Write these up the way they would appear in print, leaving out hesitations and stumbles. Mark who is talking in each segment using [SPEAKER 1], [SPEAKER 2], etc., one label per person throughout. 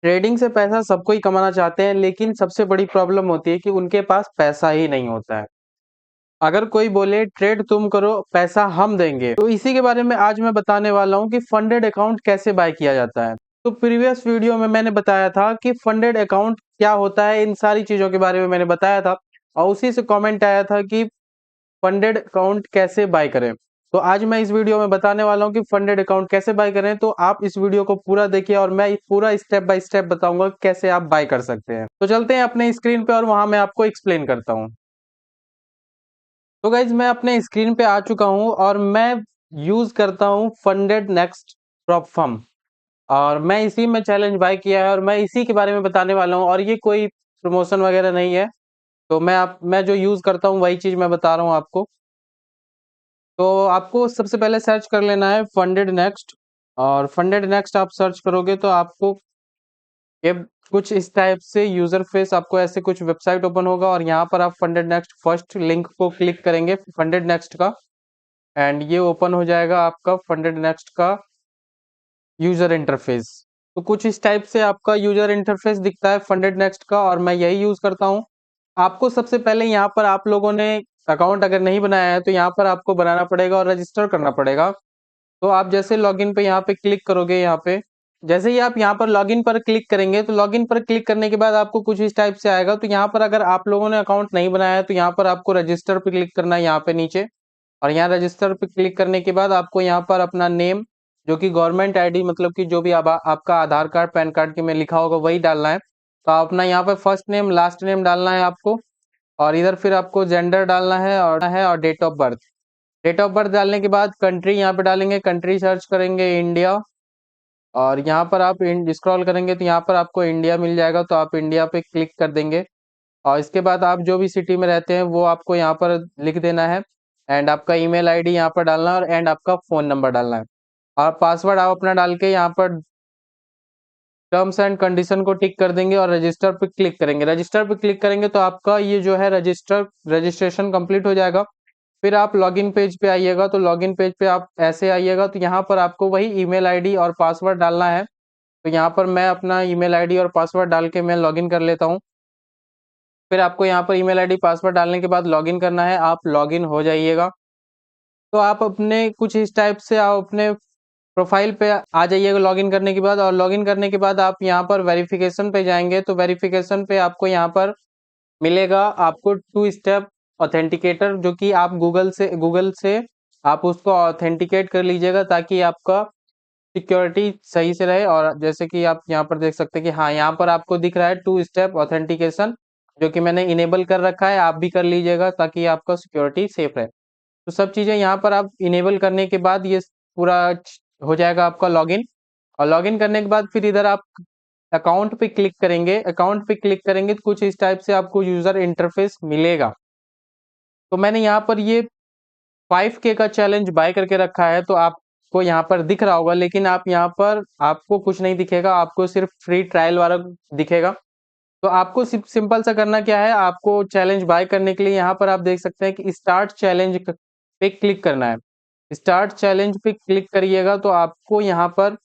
[SPEAKER 1] Trading से पैसा सबको ही कमाना चाहते हैं, लेकिन सबसे बड़ी प्रॉब्लम होती है कि उनके पास पैसा ही नहीं होता है। अगर कोई बोले ट्रेड तुम करो पैसा हम देंगे, तो इसी के बारे में आज मैं बताने वाला हूँ कि फंडेड अकाउंट कैसे बाय किया जाता है। तो प्रीवियस वीडियो में मैंने बताया था कि फंडेड अकाउंट क्या होता है, इन सारी चीजों के बारे में मैंने बताया था और उसी से कमेंट आया था कि फंडेड अकाउंट कैसे बाय करें। तो आज मैं इस वीडियो में बताने वाला हूं कि फंडेड अकाउंट कैसे बाय करें। तो आप इस वीडियो को पूरा देखिए और मैं पूरा स्टेप बाय स्टेप बताऊंगा कि कैसे आप बाय कर सकते हैं। तो चलते हैं अपने स्क्रीन पे और वहां मैं आपको एक्सप्लेन करता हूं। तो गाइज मैं अपने स्क्रीन पे आ चुका हूं और मैं यूज करता हूं फंडेड नेक्स्ट प्रॉप फर्म और मैं इसी में चैलेंज बाय किया है और मैं इसी के बारे में बताने वाला हूं और ये कोई प्रमोशन वगैरह नहीं है। तो मैं जो यूज करता हूं वही चीज मैं बता रहा हूं आपको। तो आपको सबसे पहले सर्च कर लेना है फंडेड नेक्स्ट और फंडेड नेक्स्ट आप सर्च करोगे तो आपको ये कुछ इस टाइप से यूजर फेस आपको ऐसे कुछ वेबसाइट ओपन होगा और यहाँ पर आप फंडेड नेक्स्ट फर्स्ट लिंक को क्लिक करेंगे फंडेड नेक्स्ट का एंड ये ओपन हो जाएगा आपका फंडेड नेक्स्ट का यूजर इंटरफेस। तो कुछ इस टाइप से आपका यूजर इंटरफेस दिखता है फंडेड नेक्स्ट का और मैं यही यूज करता हूँ। आपको सबसे पहले यहाँ पर आप लोगों ने अकाउंट अगर नहीं बनाया है तो यहाँ पर आपको बनाना पड़ेगा और रजिस्टर करना पड़ेगा। तो आप जैसे लॉगिन पे यहाँ पे क्लिक करोगे, यहाँ पे जैसे ही आप यहाँ पर लॉगिन पर क्लिक करेंगे तो लॉगिन पर क्लिक करने के बाद आपको कुछ इस टाइप से आएगा। तो यहाँ पर अगर आप लोगों ने अकाउंट नहीं बनाया है तो यहाँ पर आपको रजिस्टर पे क्लिक करना है यहाँ पे नीचे और यहाँ रजिस्टर पे क्लिक करने के बाद आपको यहाँ पर अपना नेम जो कि गवर्नमेंट आईडी मतलब कि जो भी आपका आधार कार्ड पैन कार्ड के में लिखा होगा वही डालना है। तो अपना यहाँ पर फर्स्ट नेम लास्ट नेम डालना है आपको और इधर फिर आपको जेंडर डालना है और डेट ऑफ बर्थ डालने के बाद कंट्री यहाँ पे डालेंगे, कंट्री सर्च करेंगे इंडिया और यहाँ पर आप स्क्रॉल करेंगे तो यहाँ पर आपको इंडिया मिल जाएगा तो आप इंडिया पे क्लिक कर देंगे और इसके बाद आप जो भी सिटी में रहते हैं वो आपको यहाँ पर लिख देना है एंड आपका ईमेल आईडी यहाँ पर डालना है और एंड आपका फ़ोन नंबर डालना है और पासवर्ड आप अपना डाल के यहाँ पर टर्म्स एंड कंडीशन को टिक कर देंगे और रजिस्टर पे क्लिक करेंगे। रजिस्टर पे क्लिक करेंगे तो आपका ये जो है रजिस्ट्रेशन कंप्लीट हो जाएगा। फिर आप लॉगिन पेज पे आइएगा तो लॉगिन पेज पे आप ऐसे आइएगा तो यहाँ पर आपको वही ईमेल आईडी और पासवर्ड डालना है। तो यहाँ पर मैं अपना ईमेल आईडी और पासवर्ड डाल के मैं लॉगिन कर लेता हूँ। फिर आपको यहाँ पर ईमेल आईडी पासवर्ड डालने के बाद लॉगिन करना है, आप लॉगिन हो जाइएगा। तो आप अपने कुछ इस टाइप से आप अपने प्रोफाइल पे आ जाइएगा लॉगिन करने के बाद और लॉगिन करने के बाद आप यहाँ पर वेरिफिकेशन पे जाएंगे तो वेरिफिकेशन पे आपको यहाँ पर मिलेगा आपको टू स्टेप ऑथेंटिकेटर जो कि आप गूगल से आप उसको ऑथेंटिकेट कर लीजिएगा ताकि आपका सिक्योरिटी सही से रहे। और जैसे कि आप यहाँ पर देख सकते हैं कि हाँ यहाँ पर आपको दिख रहा है टू स्टेप ऑथेंटिकेशन जो कि मैंने इनेबल कर रखा है, आप भी कर लीजिएगा ताकि आपका सिक्योरिटी सेफ रहे। तो सब चीज़ें यहाँ पर आप इनेबल करने के बाद ये पूरा हो जाएगा आपका लॉगिन और लॉगिन करने के बाद फिर इधर आप अकाउंट पे क्लिक करेंगे। अकाउंट पे क्लिक करेंगे तो कुछ इस टाइप से आपको यूजर इंटरफेस मिलेगा। तो मैंने यहाँ पर ये 5K का चैलेंज बाय करके रखा है तो आपको यहाँ पर दिख रहा होगा, लेकिन आप यहाँ पर आपको कुछ नहीं दिखेगा, आपको सिर्फ फ्री ट्रायल वाला दिखेगा। तो आपको सिंपल सा करना क्या है, आपको चैलेंज बाय करने के लिए यहाँ पर आप देख सकते हैं कि स्टार्ट चैलेंज पे क्लिक करना है। स्टार्ट चैलेंज पे क्लिक करिएगा तो आपको यहाँ पर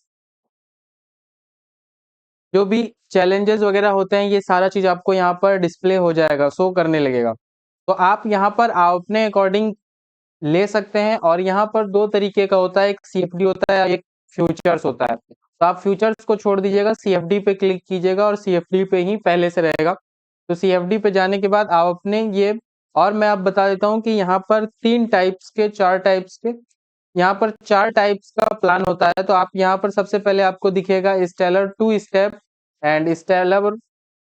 [SPEAKER 1] जो भी चैलेंजेस वगैरह होते हैं ये सारा चीज आपको यहाँ पर डिस्प्ले हो जाएगा, शो करने लगेगा। तो आप यहाँ पर अपने अकॉर्डिंग ले सकते हैं और यहाँ पर दो तरीके का होता है, एक सीएफडी होता है एक फ्यूचर्स होता है। तो आप फ्यूचर्स को छोड़ दीजिएगा, सीएफडी पे क्लिक कीजिएगा और सीएफडी पे ही पहले से रहेगा। तो सीएफडी पे जाने के बाद आप अपने ये और मैं आप बता देता हूँ कि यहाँ पर चार टाइप्स के यहाँ पर चार टाइप्स का प्लान होता है। तो आप यहाँ पर सबसे पहले आपको दिखेगा stellar two step and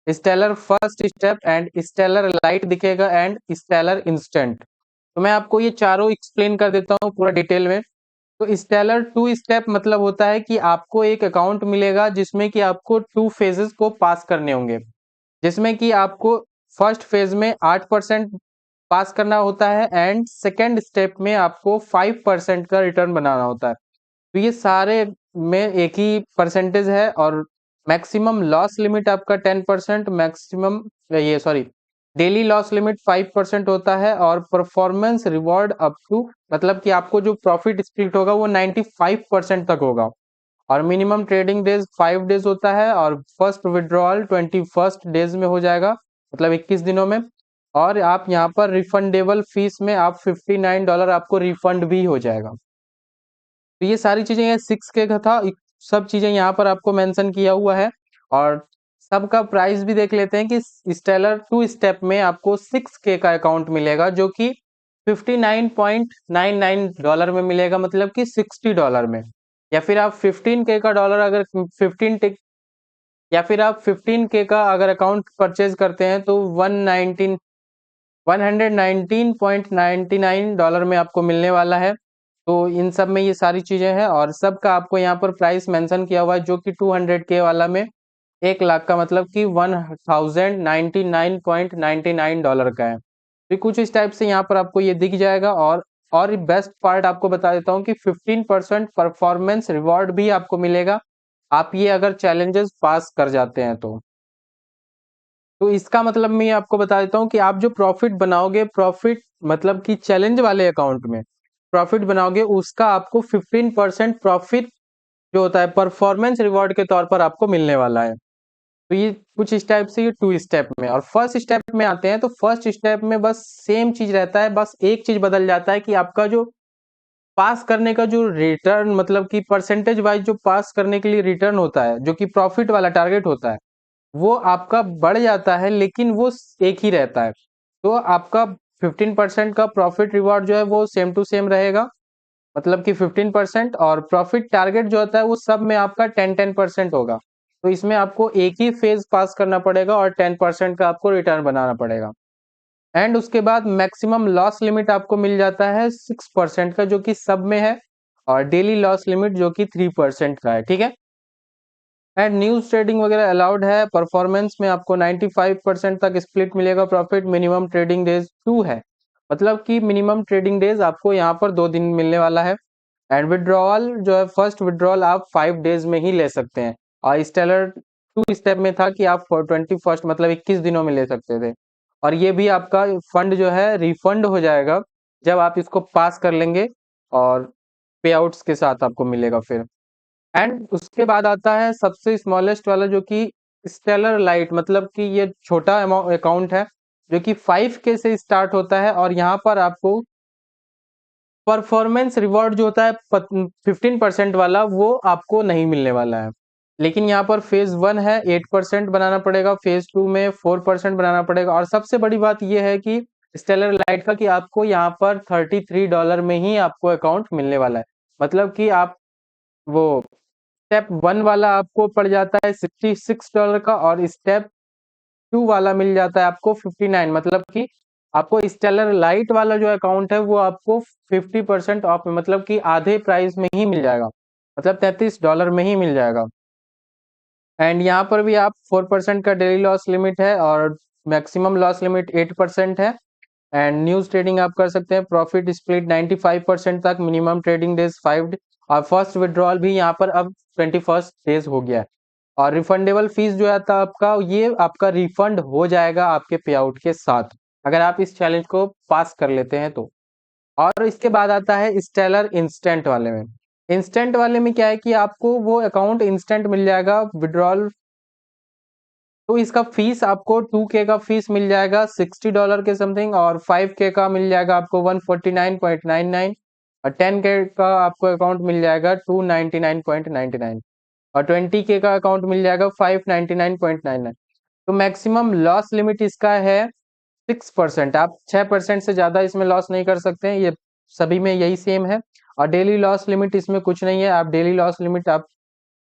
[SPEAKER 1] stellar first step and stellar light दिखेगा एंड स्टेलर इंस्टेंट। तो मैं आपको ये चारों एक्सप्लेन कर देता हूँ पूरा डिटेल में। तो स्टेलर टू स्टेप मतलब होता है कि आपको एक अकाउंट मिलेगा जिसमें कि आपको टू फेजेस को पास करने होंगे, जिसमें कि आपको फर्स्ट फेज में 8% पास करना होता है एंड सेकेंड स्टेप में आपको 5% का रिटर्न बनाना होता है। तो ये सारे में एक ही परसेंटेज है और मैक्सिमम लॉस लिमिट आपका 10%, मैक्सिमम ये सॉरी डेली लॉस लिमिट 5% होता है और परफॉर्मेंस रिवॉर्ड अप टू मतलब कि आपको जो प्रॉफिट स्प्लिट होगा वो 95% तक होगा और मिनिमम ट्रेडिंग डेज 5 डेज होता है, और फर्स्ट विड्रॉल 21 डेज में हो जाएगा, मतलब 21 दिनों में। और आप यहाँ पर रिफंडेबल फीस में आप $59 आपको रिफंड भी हो जाएगा। तो ये सारी चीजें, ये 6K का था, सब चीजें यहाँ पर आपको मेंशन किया हुआ है। और सबका प्राइस भी देख लेते हैं कि स्टेलर 2 स्टेप में आपको 6K का अकाउंट मिलेगा, जो कि $59.99 में मिलेगा, मतलब कि $60 में। या फिर आप 15K का डॉलर अगर 15 या फिर आप 15K का अगर अकाउंट परचेज करते हैं तो 119.99 में आपको मिलने वाला है। तो इन सब में ये सारी चीजें हैं, और सबका आपको यहाँ पर प्राइस मेंशन किया हुआ है, जो कि 200K वाला में 1 लाख का, मतलब कि $1099.99 का है। तो कुछ इस टाइप से यहाँ पर आपको ये दिख जाएगा। और बेस्ट पार्ट आपको बता देता हूँ कि 15% परफॉर्मेंस रिवॉर्ड भी आपको मिलेगा, आप ये अगर चैलेंजेस पास कर जाते हैं तो इसका मतलब मैं आपको बता देता हूँ कि आप जो प्रॉफिट बनाओगे, प्रॉफिट मतलब कि चैलेंज वाले अकाउंट में प्रॉफिट बनाओगे, उसका आपको 15% प्रॉफिट जो होता है परफॉर्मेंस रिवॉर्ड के तौर पर आपको मिलने वाला है। तो ये कुछ इस टाइप से ये 2 स्टेप में। और फर्स्ट स्टेप में आते हैं, तो फर्स्ट स्टेप में बस सेम चीज रहता है, बस एक चीज बदल जाता है कि आपका जो पास करने का जो रिटर्न, मतलब कि परसेंटेज वाइज जो पास करने के लिए रिटर्न होता है, जो कि प्रॉफिट वाला टारगेट होता है, वो आपका बढ़ जाता है, लेकिन वो एक ही रहता है। तो आपका 15% का प्रॉफिट रिवॉर्ड जो है वो सेम टू सेम रहेगा, मतलब कि 15%। और प्रॉफिट टारगेट जो होता है वो सब में आपका 10-10% होगा। तो इसमें आपको एक ही फेज पास करना पड़ेगा और 10% का आपको रिटर्न बनाना पड़ेगा। एंड उसके बाद मैक्सिमम लॉस लिमिट आपको मिल जाता है 6% का, जो कि सब में है। और डेली लॉस लिमिट जो कि 3% का है, ठीक है। एंड न्यूज ट्रेडिंग वगैरह अलाउड है। परफॉर्मेंस में आपको 95% तक स्प्लिट मिलेगा प्रॉफिट। मिनिमम ट्रेडिंग डेज 2 है, मतलब कि मिनिमम ट्रेडिंग डेज आपको यहाँ पर 2 दिन मिलने वाला है। एंड विड्रॉल जो है, फर्स्ट विड्रॉल आप 5 डेज में ही ले सकते हैं। और स्टेलर 2 स्टेप में था कि आप 21st मतलब 21 दिनों में ले सकते थे। और ये भी आपका फंड जो है रिफंड हो जाएगा जब आप इसको पास कर लेंगे, और पे आउट्स के साथ आपको मिलेगा फिर। एंड उसके बाद आता है सबसे स्मॉलेस्ट वाला, जो कि स्टेलर लाइट, मतलब कि ये छोटा अकाउंट है, जो कि 5K से स्टार्ट होता है। और यहाँ पर आपको परफॉर्मेंस रिवॉर्ड जो होता है 15% वाला, वो आपको नहीं मिलने वाला है। लेकिन यहाँ पर फेज 1 है, 8% बनाना पड़ेगा, फेज 2 में 4% बनाना पड़ेगा। और सबसे बड़ी बात यह है कि स्टेलर लाइट का, कि आपको यहाँ पर $33 में ही आपको अकाउंट मिलने वाला है। मतलब कि आप वो स्टेप 1 वाला आपको पड़ जाता है $66 का, और स्टेप 2 वाला मिल जाता है आपको 59, मतलब कि आपको स्टेलर लाइट वाला जो अकाउंट है वो आपको 50% ऑफ में, मतलब कि आधे प्राइस में ही मिल जाएगा, मतलब $33 में ही मिल जाएगा। एंड यहाँ पर भी आप 4% का डेली लॉस लिमिट है, और मैक्सिमम लॉस लिमिट 8% है। एंड न्यूज ट्रेडिंग आप कर सकते हैं, प्रॉफिट स्प्लिट 95% तक, मिनिमम ट्रेडिंग डेज 5। और फर्स्ट विड्रॉल भी यहाँ पर अब 21 डेज हो गया है। और रिफंडेबल फीस जो है था आपका, ये आपका रिफंड हो जाएगा आपके पे आउट के साथ, अगर आप इस चैलेंज को पास कर लेते हैं तो। और इसके बाद आता है स्टेलर इंस्टेंट वाले में। इंस्टेंट वाले में क्या है कि आपको वो अकाउंट इंस्टेंट मिल जाएगा विड्रॉल। तो इसका फीस आपको 2K का फीस मिल जाएगा $60 के समथिंग, और 5K का मिल जाएगा आपको 149.99, और 10K का आपको अकाउंट मिल जाएगा 299.99, और 20K का अकाउंट मिल जाएगा 599.99। तो मैक्सिमम लॉस लिमिट इसका है 6%। आप 6% से ज्यादा इसमें लॉस नहीं कर सकते हैं, ये सभी में यही सेम है। और डेली लॉस लिमिट इसमें कुछ नहीं है, आप डेली लॉस लिमिट आप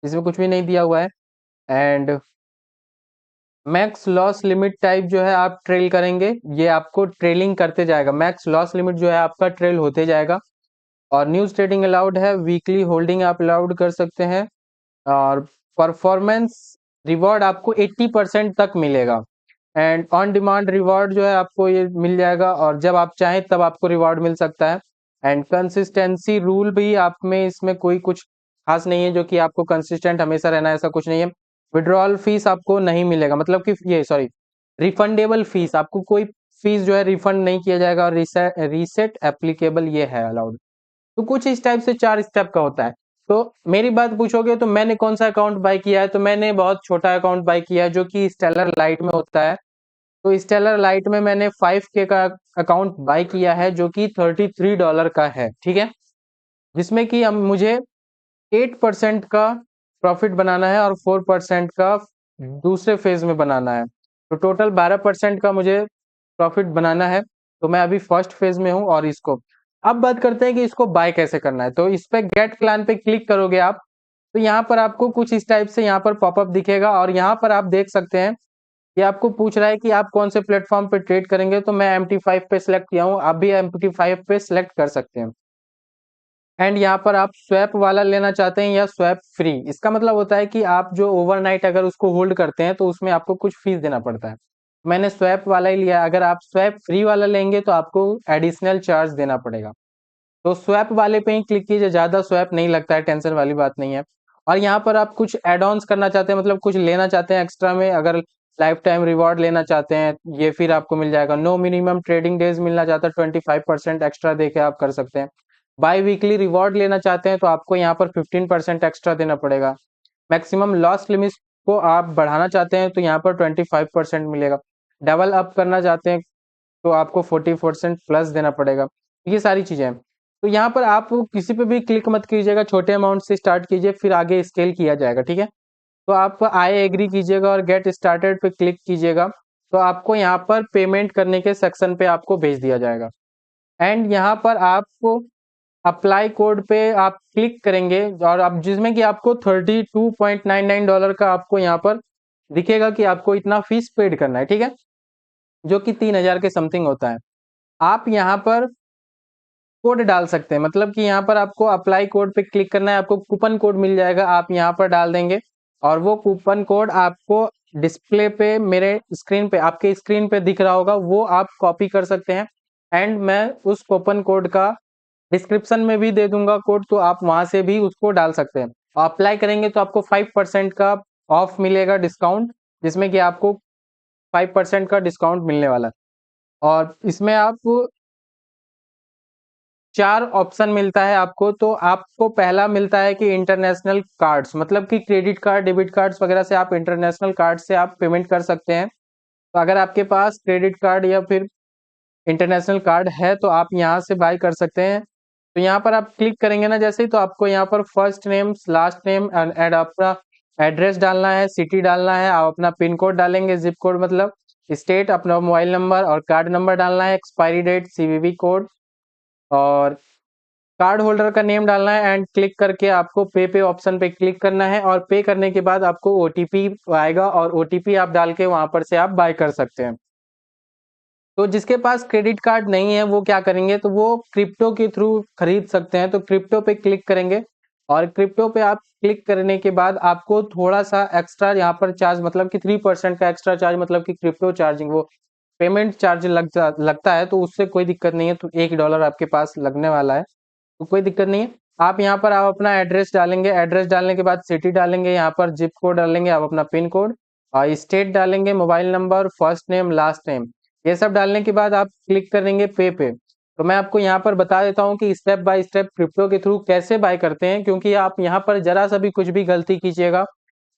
[SPEAKER 1] इसमें कुछ भी नहीं दिया हुआ है। And max loss limit type जो है आप ट्रेल करेंगे, ये आपको ट्रेलिंग करते जाएगा, मैक्स लॉस लिमिट जो है आपका ट्रेल होते जाएगा। और न्यूज ट्रेडिंग अलाउड है, वीकली होल्डिंग आप अलाउड कर सकते हैं। और परफॉर्मेंस रिवॉर्ड आपको 80% तक मिलेगा। एंड ऑन डिमांड रिवॉर्ड जो है आपको ये मिल जाएगा, और जब आप चाहें तब आपको रिवॉर्ड मिल सकता है। एंड कंसिस्टेंसी रूल भी आप में इसमें कोई कुछ खास नहीं है, जो कि आपको कंसिस्टेंट हमेशा रहना है, ऐसा कुछ नहीं है। विड्रॉल फीस आपको नहीं मिलेगा, मतलब कि ये सॉरी, रिफंडेबल फीस, आपको कोई फीस जो है रिफंड नहीं किया जाएगा। और रीसेट एप्लीकेबल ये है अलाउड। तो कुछ इस टाइप से 4 स्टेप का होता है। तो मेरी बात पूछोगे तो मैंने कौन सा अकाउंट बाय किया है, तो मैंने बहुत छोटा अकाउंट बाय किया है जो कि स्टेलर लाइट में होता है। तो स्टेलर लाइट में मैंने 5K का अकाउंट बाय किया है जो कि $33 का है, ठीक है, जिसमें कि हम मुझे 8% का प्रॉफिट बनाना है और 4% का दूसरे फेज में बनाना है। तो टोटल 12% का मुझे प्रॉफिट बनाना है। तो मैं अभी फर्स्ट फेज में हूँ और इसको अब बात करते हैं कि इसको बाय कैसे करना है। तो इस पे गेट प्लान पे क्लिक करोगे आप, तो यहाँ पर आपको कुछ इस टाइप से यहाँ पर पॉपअप दिखेगा और यहाँ पर आप देख सकते हैं कि आपको पूछ रहा है कि आप कौन से प्लेटफॉर्म पे ट्रेड करेंगे। तो मैं MT5 पे सिलेक्ट किया हूँ, आप भी MT5 पे सिलेक्ट कर सकते हैं। एंड यहाँ पर आप स्वैप वाला लेना चाहते हैं या स्वैप फ्री, इसका मतलब होता है कि आप जो ओवरनाइट अगर उसको होल्ड करते हैं तो उसमें आपको कुछ फीस देना पड़ता है। मैंने स्वैप वाला ही लिया है। अगर आप स्वैप फ्री वाला लेंगे तो आपको एडिशनल चार्ज देना पड़ेगा। तो स्वैप वाले पे ही क्लिक कीजिए, ज्यादा स्वैप नहीं लगता है, टेंशन वाली बात नहीं है। और यहाँ पर आप कुछ एड ऑन्स करना चाहते हैं, मतलब कुछ लेना चाहते हैं एक्स्ट्रा में, अगर लाइफ टाइम रिवॉर्ड लेना चाहते हैं ये फिर आपको मिल जाएगा। नो मिनिमम ट्रेडिंग डेज मिलना चाहता है, 25% एक्स्ट्रा देके आप कर सकते हैं। बाई वीकली रिवॉर्ड लेना चाहते हैं तो आपको यहाँ पर 15% एक्स्ट्रा देना पड़ेगा। मैक्सिमम लॉस लिमिट को आप बढ़ाना चाहते हैं तो यहाँ पर 25% मिलेगा। डबल अप करना चाहते हैं तो आपको 40% प्लस देना पड़ेगा। ये सारी चीजें हैं। तो यहाँ पर आप किसी पे भी क्लिक मत कीजिएगा, छोटे अमाउंट से स्टार्ट कीजिए, फिर आगे स्केल किया जाएगा, ठीक है। तो आप आई एग्री कीजिएगा और गेट स्टार्टेड पे क्लिक कीजिएगा, तो आपको यहाँ पर पेमेंट करने के सेक्शन पे आपको भेज दिया जाएगा। एंड यहाँ पर आपको अप्लाई कोड पे आप क्लिक करेंगे और आप जिसमें कि आपको $32.99 का आपको यहाँ पर दिखेगा कि आपको इतना फीस पेड करना है, ठीक है, जो कि 3,000 के समथिंग होता है। आप यहाँ पर कोड डाल सकते हैं, मतलब कि यहाँ पर आपको अप्लाई कोड पे क्लिक करना है, आपको कूपन कोड मिल जाएगा, आप यहाँ पर डाल देंगे और वो कूपन कोड आपको डिस्प्ले पे मेरे स्क्रीन पे आपके स्क्रीन पे दिख रहा होगा, वो आप कॉपी कर सकते हैं। एंड मैं उस कूपन कोड का डिस्क्रिप्शन में भी दे दूंगा कोड, तो आप वहां से भी उसको डाल सकते हैं। अप्लाई करेंगे तो आपको 5% का ऑफ मिलेगा, डिस्काउंट, जिसमें कि आपको 5% का डिस्काउंट मिलने वाला है। और इसमें आप 4 ऑप्शन मिलता है आपको। तो आपको पहला मिलता है कि इंटरनेशनल कार्ड्स, मतलब कि क्रेडिट कार्ड, डेबिट कार्ड्स वगैरह से आप इंटरनेशनल कार्ड से आप पेमेंट कर सकते हैं। तो अगर आपके पास क्रेडिट कार्ड या फिर इंटरनेशनल कार्ड है तो आप यहाँ से बाय कर सकते हैं। तो यहाँ पर आप क्लिक करेंगे ना जैसे ही, तो आपको यहाँ पर first name, last name and अपना एड्रेस डालना है, सिटी डालना है, आप अपना पिन कोड डालेंगे, जिप कोड मतलब स्टेट, अपना मोबाइल नंबर और कार्ड नंबर डालना है, एक्सपायरी डेट, CVV कोड और कार्ड होल्डर का नेम डालना है। एंड क्लिक करके आपको पे ऑप्शन पे क्लिक करना है और पे करने के बाद आपको OTP आएगा और OTP आप डाल के वहां पर से आप बाय कर सकते हैं। तो जिसके पास क्रेडिट कार्ड नहीं है वो क्या करेंगे, तो वो क्रिप्टो के थ्रू खरीद सकते हैं। तो क्रिप्टो पे क्लिक करेंगे और क्रिप्टो पे आप क्लिक करने के बाद आपको थोड़ा सा एक्स्ट्रा यहाँ पर चार्ज, मतलब कि 3% का एक्स्ट्रा चार्ज, मतलब कि क्रिप्टो चार्जिंग वो पेमेंट चार्ज लगता है। तो उससे कोई दिक्कत नहीं है, तो $1 आपके पास लगने वाला है, तो कोई दिक्कत नहीं है। आप अपना एड्रेस डालेंगे, एड्रेस डालने के बाद सिटी डालेंगे, यहाँ पर जिप कोड डालेंगे, आप अपना पिन कोड और स्टेट डालेंगे, mobile number, first name, last name, ये सब डालने के बाद आप क्लिक करेंगे पे। तो मैं आपको यहाँ पर बता देता हूँ कि स्टेप बाय स्टेप क्रिप्टो के थ्रू कैसे बाय करते हैं, क्योंकि आप यहाँ पर जरा सा भी कुछ भी गलती कीजिएगा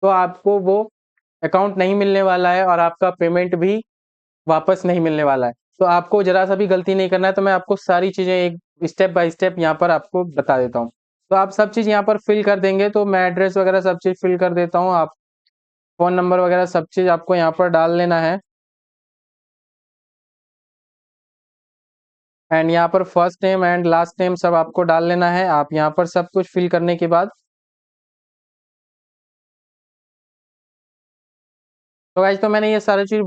[SPEAKER 1] तो आपको वो अकाउंट नहीं मिलने वाला है और आपका पेमेंट भी वापस नहीं मिलने वाला है। तो आपको जरा सा भी गलती नहीं करना है। तो मैं आपको सारी चीजें एक स्टेप बाय स्टेप यहाँ पर आपको बता देता हूँ। तो आप सब चीज यहाँ पर फिल कर देंगे। तो मैं एड्रेस वगैरह सब चीज फिल कर देता हूँ, आप फोन नंबर वगैरह सब चीज आपको यहाँ पर डाल लेना है। एंड यहाँ पर first name and last name सब आपको डाल लेना है। आप यहाँ पर सब कुछ फिल करने के बाद, तो गाइस तो मैंने ये सारी चीज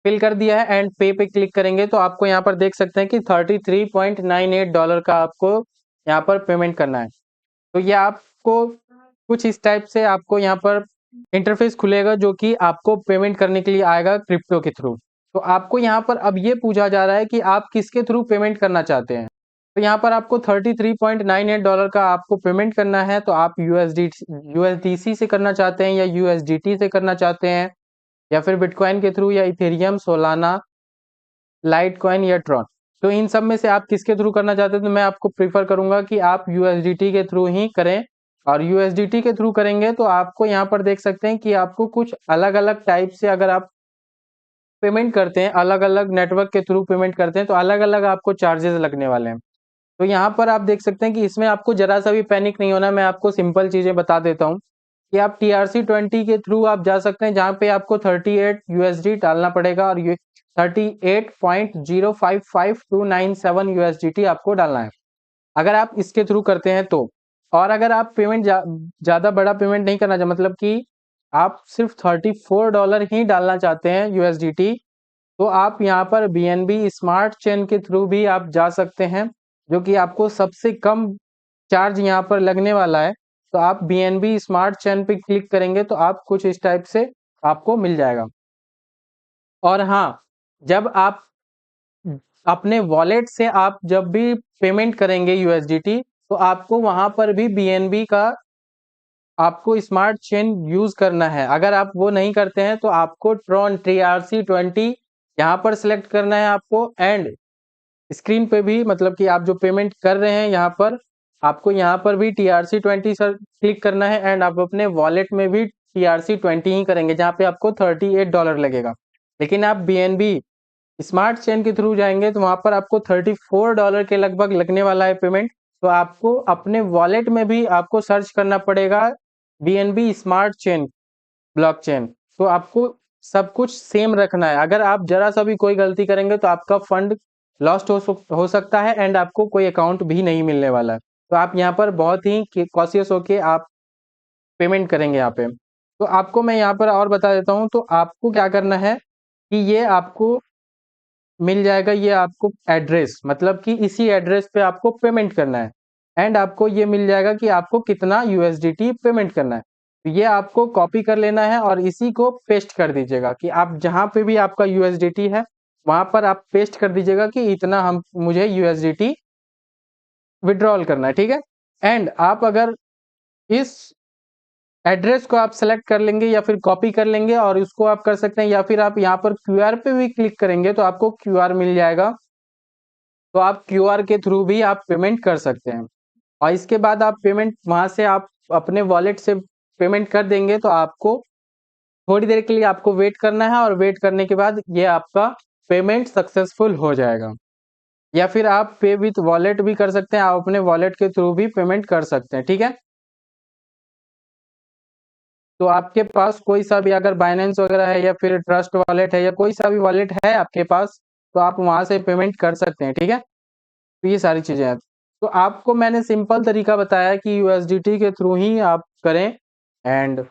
[SPEAKER 1] फिल कर दिया है एंड पे क्लिक करेंगे तो आपको यहाँ पर देख सकते हैं कि $33.98 का आपको यहाँ पर पेमेंट करना है। तो ये आपको कुछ इस टाइप से आपको यहाँ पर इंटरफेस खुलेगा जो कि आपको पेमेंट करने के लिए आएगा क्रिप्टो के थ्रू। तो आपको यहाँ पर अब ये पूछा जा रहा है कि आप किसके थ्रू पेमेंट करना चाहते हैं। तो यहाँ पर आपको $33.98 का आपको पेमेंट करना है। तो आप USDC से करना चाहते हैं या USDT से करना चाहते हैं या फिर बिटकॉइन के थ्रू या इथेरियम, सोलाना, लाइट कॉइन या ट्रॉन। तो इन सब में से आप किसके थ्रू करना चाहते हैं, तो मैं आपको प्रीफर करूंगा कि आप USDT के थ्रू ही करें, और यूएसडीटी के थ्रू करेंगे तो आपको यहाँ पर देख सकते हैं कि आपको कुछ अलग अलग टाइप से अगर आप पेमेंट करते हैं, अलग अलग नेटवर्क के थ्रू पेमेंट करते हैं तो अलग अलग आपको चार्जेस लगने वाले हैं। तो यहाँ पर आप देख सकते हैं कि इसमें आपको जरा सा भी पैनिक नहीं होना। मैं आपको सिंपल चीजें बता देता हूँ कि आप TRC20 के थ्रू आप जा सकते हैं, जहाँ पे आपको 38 USD डालना पड़ेगा और ये 38.055297 USDT आपको डालना है अगर आप इसके थ्रू करते हैं तो। और अगर आप पेमेंट ज्यादा बड़ा पेमेंट नहीं करना चाहते, मतलब कि आप सिर्फ $34 ही डालना चाहते हैं USDT, तो आप यहाँ पर BNB स्मार्ट चेन के थ्रू भी आप जा सकते हैं, जो कि आपको सबसे कम चार्ज यहाँ पर लगने वाला है। तो आप BNB स्मार्ट चेन पे क्लिक करेंगे तो आप कुछ इस टाइप से आपको मिल जाएगा। और हाँ, जब आप अपने वॉलेट से आप जब भी पेमेंट करेंगे USDT, तो आपको वहां पर भी BNB का आपको स्मार्ट चेन यूज करना है। अगर आप वो नहीं करते हैं तो आपको ट्रॉन TRC20 यहाँ पर सिलेक्ट करना है आपको, एंड स्क्रीन पे भी मतलब कि आप जो पेमेंट कर रहे हैं यहाँ पर आपको यहाँ पर भी TRC20 सर क्लिक करना है, एंड आप अपने वॉलेट में भी TRC20 ही करेंगे, जहाँ पे आपको $38 लगेगा। लेकिन आप BNB स्मार्ट चेन के थ्रू जाएंगे तो वहां पर आपको $34 के लगभग लगने वाला है पेमेंट। तो आपको अपने वॉलेट में भी आपको सर्च करना पड़ेगा BNB स्मार्ट चेन ब्लॉकचेन। तो आपको सब कुछ सेम रखना है। अगर आप जरा सा भी कोई गलती करेंगे तो आपका फंड लॉस्ट हो सकता है, एंड आपको कोई अकाउंट भी नहीं मिलने वाला है। तो आप यहाँ पर बहुत ही कॉशियस होके आप पेमेंट करेंगे यहाँ पे। तो आपको मैं यहाँ पर और बता देता हूँ, तो आपको क्या करना है कि ये आपको मिल जाएगा, ये आपको एड्रेस, मतलब कि इसी एड्रेस पे आपको पेमेंट करना है, एंड आपको ये मिल जाएगा कि आपको कितना USDT पेमेंट करना है। तो ये आपको कॉपी कर लेना है और इसी को पेस्ट कर दीजिएगा कि आप जहां पे भी आपका USDT है वहां पर आप पेस्ट कर दीजिएगा कि इतना हम मुझे USDT विड्रॉल करना है, ठीक है। एंड आप अगर इस एड्रेस को आप सेलेक्ट कर लेंगे या फिर कॉपी कर लेंगे और उसको आप कर सकते हैं, या फिर आप यहाँ पर QR पे भी क्लिक करेंगे तो आपको QR मिल जाएगा। तो आप QR के थ्रू भी आप पेमेंट कर सकते हैं, और इसके बाद आप पेमेंट वहां से आप अपने वॉलेट से पेमेंट कर देंगे तो आपको थोड़ी देर के लिए आपको वेट करना है, और वेट करने के बाद ये आपका पेमेंट सक्सेसफुल हो जाएगा। या फिर आप पे विथ वॉलेट भी कर सकते हैं, आप अपने वॉलेट के थ्रू भी पेमेंट कर सकते हैं, ठीक है। तो आपके पास कोई सा भी अगर बाइनेंस वगैरह है या फिर ट्रस्ट वॉलेट है या कोई सा भी वॉलेट है आपके पास, तो आप वहां से पेमेंट कर सकते हैं, ठीक है। तो ये सारी चीजें हैं। तो आपको मैंने सिंपल तरीका बताया कि USDT के थ्रू ही आप करें, एंड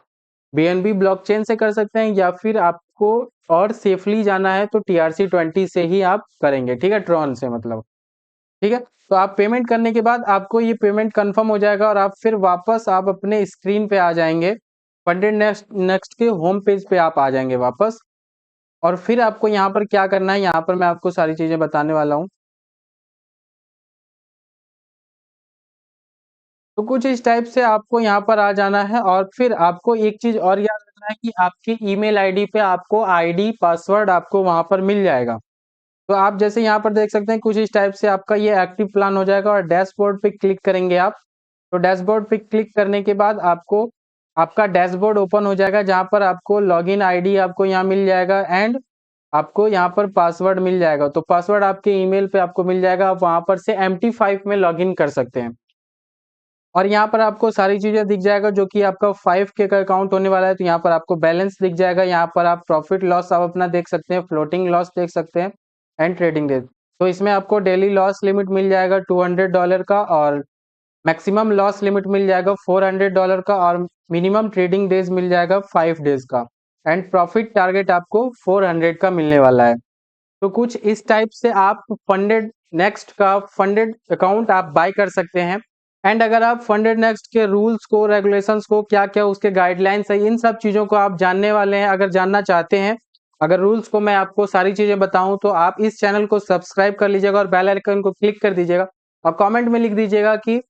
[SPEAKER 1] BNB ब्लॉकचेन से कर सकते हैं, या फिर आपको और सेफली जाना है तो TRC20 से ही आप करेंगे, ठीक है, ट्रॉन से मतलब, ठीक है। तो आप पेमेंट करने के बाद आपको ये पेमेंट कंफर्म हो जाएगा और आप फिर वापस आप अपने स्क्रीन पे आ जाएंगे, फंडेड नेक्स्ट नेक्स्ट के होम पेज पे आप आ जाएंगे वापस। और फिर आपको यहाँ पर क्या करना है, यहाँ पर मैं आपको सारी चीजें बताने वाला हूँ। तो कुछ इस टाइप से आपको यहाँ पर आ जाना है, और फिर आपको एक चीज और याद रखना है कि आपकी ईमेल आईडी पे आपको आईडी पासवर्ड आपको वहां पर मिल जाएगा। तो आप जैसे यहाँ पर देख सकते हैं कुछ इस टाइप से आपका ये एक्टिव प्लान हो जाएगा, और डैशबोर्ड पे क्लिक करेंगे आप। तो डैशबोर्ड पे क्लिक करने के बाद आपको आपका डैशबोर्ड ओपन हो जाएगा, जहाँ पर आपको लॉगिन आईडी आपको यहाँ मिल जाएगा, एंड आपको यहाँ पर पासवर्ड मिल जाएगा। तो पासवर्ड आपके ईमेल पे आपको मिल जाएगा, आप वहां पर से MT5 में लॉगिन कर सकते हैं। और यहाँ पर आपको सारी चीजें दिख जाएगा, जो कि आपका 5K का अकाउंट होने वाला है। तो यहाँ पर आपको बैलेंस दिख जाएगा, यहाँ पर आप प्रॉफिट लॉस आप अपना देख सकते हैं, फ्लोटिंग लॉस देख सकते हैं, एंड ट्रेडिंग डेज। तो इसमें आपको डेली लॉस लिमिट मिल जाएगा $200 का, और मैक्सिमम लॉस लिमिट मिल जाएगा $400 का, और मिनिमम ट्रेडिंग डेज मिल जाएगा 5 डेज का, एंड प्रॉफिट टारगेट आपको 400 का मिलने वाला है। तो कुछ इस टाइप से आप फंडेड नेक्स्ट का फंडेड अकाउंट आप बाय कर सकते हैं। एंड अगर आप फंडेड नेक्स्ट के रूल्स को, रेगुलेशंस को, क्या क्या उसके गाइडलाइंस है, इन सब चीजों को आप जानने वाले हैं, अगर जानना चाहते हैं, अगर रूल्स को मैं आपको सारी चीजें बताऊं, तो आप इस चैनल को सब्सक्राइब कर लीजिएगा और बेल आइकन को क्लिक कर दीजिएगा, और कमेंट में लिख दीजिएगा कि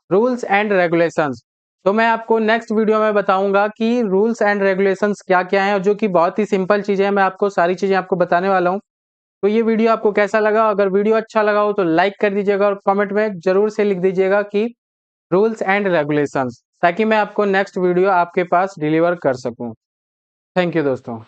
[SPEAKER 1] रूल्स एंड रेगुलेशंस। तो मैं आपको नेक्स्ट वीडियो में बताऊंगा कि रूल्स एंड रेगुलेशंस क्या क्या है, जो कि बहुत ही सिंपल चीजें हैं। मैं आपको सारी चीजें आपको बताने वाला हूँ। तो ये वीडियो आपको कैसा लगा? अगर वीडियो अच्छा लगा हो तो लाइक कर दीजिएगा, और कमेंट में जरूर से लिख दीजिएगा कि रूल्स एंड रेगुलेशंस। ताकि मैं आपको नेक्स्ट वीडियो आपके पास डिलीवर कर सकूं। थैंक यू दोस्तों।